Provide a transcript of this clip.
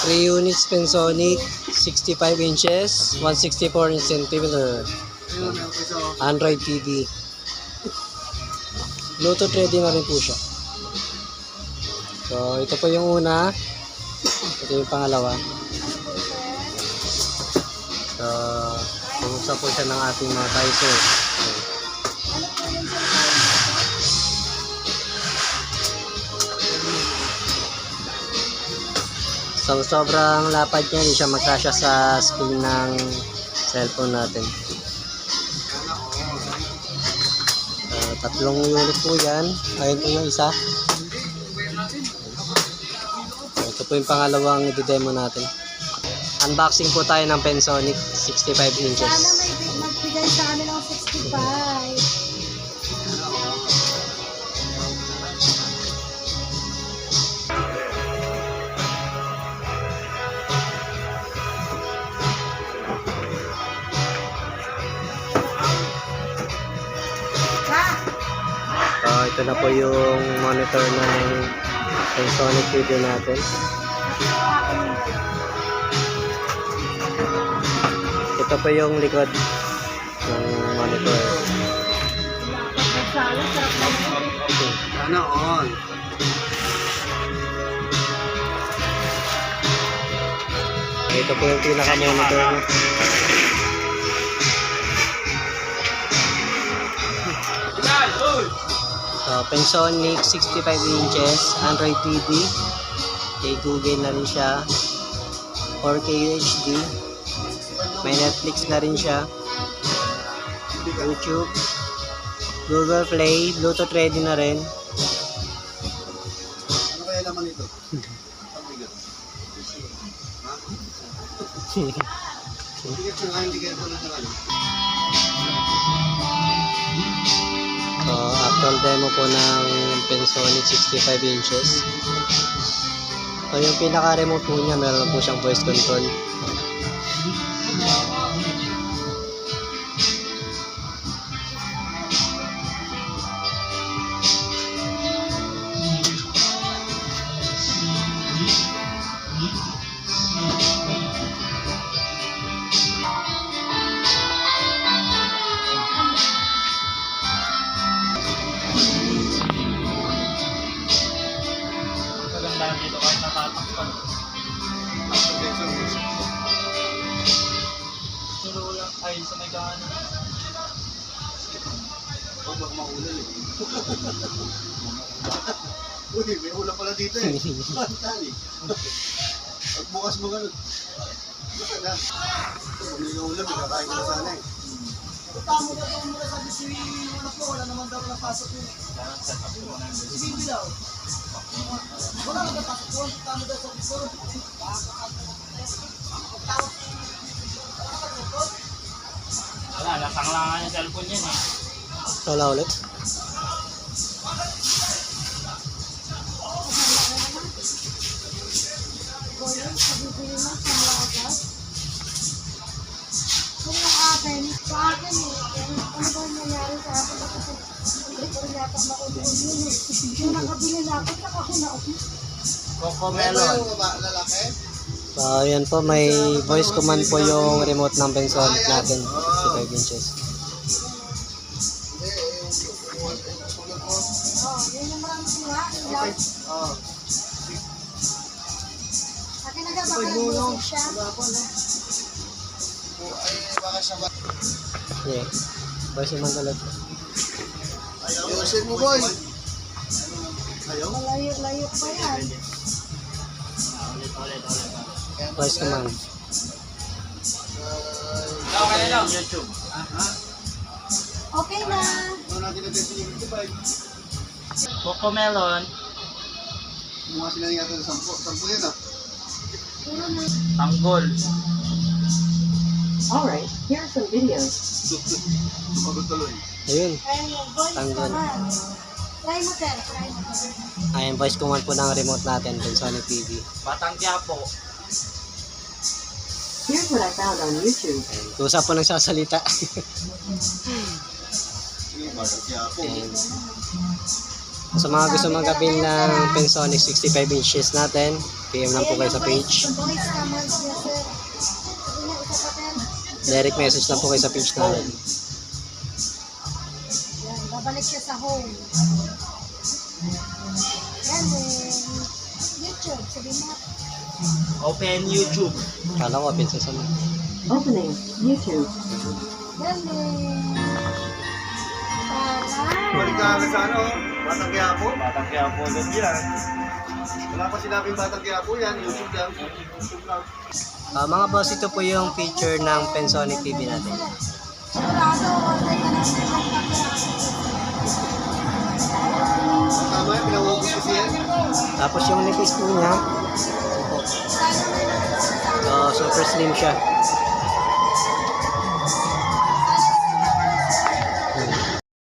3 units Pensonic, 65 inches, 164 centimeter. Android TV. Bluetooth ready na rin po siya. So, ito po yung una. Ito yung pangalawa. So, bubuksan po siya ng ating mga visor. So, sobrang lapad niya. Hindi siya magkasya sa screen ng cellphone natin. Tatlong unit po yan. Ayun po yung isa. Ito po yung pangalawang i-demo natin. Unboxing po tayo ng Pensonic 65 inches. Sana may magbigay sa amin ng 65. Ito na po yung monitor ng Pensonic video natin. Ito po yung likod ng monitor. Sana all. Ito po yung pinaka-monitor. So, Pensonic 65 inches, Android TV. Kay Google na rin siya. 4K UHD. May Netflix na rin siya. YouTube. Google Play. Bluetooth ready na rin. Ano kaya laman ito? Bigat siya nga, hindi kaya ito naman. So, actual demo po ng Pensonic 65 inches. So, yung pinaka-remote po niya, meron po siyang voice control. Dito kahit natatakpan. Turo lang ay sa may gana. Huwag mag-maulan eh. Uy, may ulan pala dito eh. Tali. At bukas mo ganun. Basta na. Pag may ulan, magkakain ka na sana eh. Tamo na daw muna sabi si anak ko, wala naman daw napasok yun. Sige daw. Wala naman napasok ko, tamo daw sabi ko. Wala, nasanglangan yung cellphone yan eh. Wala ulit. Kung yung akin, sa akin eh, ano ba nangyari sa akin? Kasi hindi ko rin yata makulit yun eh. Yung nakabili na ako, nakahuna ako. Cocomelon. Lalaki? So, yan po, may voice command po yung remote ng Pensonic natin. 65 inches. Oo, yun yung marami sila. Ilaw. Oo. Akin na baka nag-music siya. Ay, baka siya ba? Yeah. Voice command ulit. Ayusin mo, boy. Ayaw? Malayo-layo pa yan. Voice command. Okay na lang. YouTube. Okay na. Ano natin na-test yung 55? Cocomelon. Kumuha sila nga ito sa 10. 10 yun ah. Tanggol. Alright, here are some videos. Pagod-tuloy. Ayun. Ayun, voice Tanggal. command. Try mo, sir. Try mo. Ayan, voice command po ng remote natin, Pensonic TV. Batang Quiapo. Here's what I found on YouTube. Ayan, kusa po nagsasalita. Kaya po. Ayan. Sa mga gusto mag-avail ng Pensonic 65 inches natin, PM lang po kayo sa page. Voice commands niya, sir. Sabi niya, isa pa, sir. Direct message lang po kayo sa page namin. Yan, babalik siya sa home. Yan, YouTube, sabi mo. Open YouTube. Kala ko, pinsa sa mga. Opening YouTube. Yan, Balik ka na sa ano, Batang Quiapo. Batang kaya po doon yan. Wala pa sinabing Batang Quiapo yan, YouTube lang. YouTube lang. Mga boss, ito po yung feature ng Pensonic TV natin. sigurado, order ka ng Tama yan, pinawagos kasi yan. Tapos yung nipis po niya, super slim siya.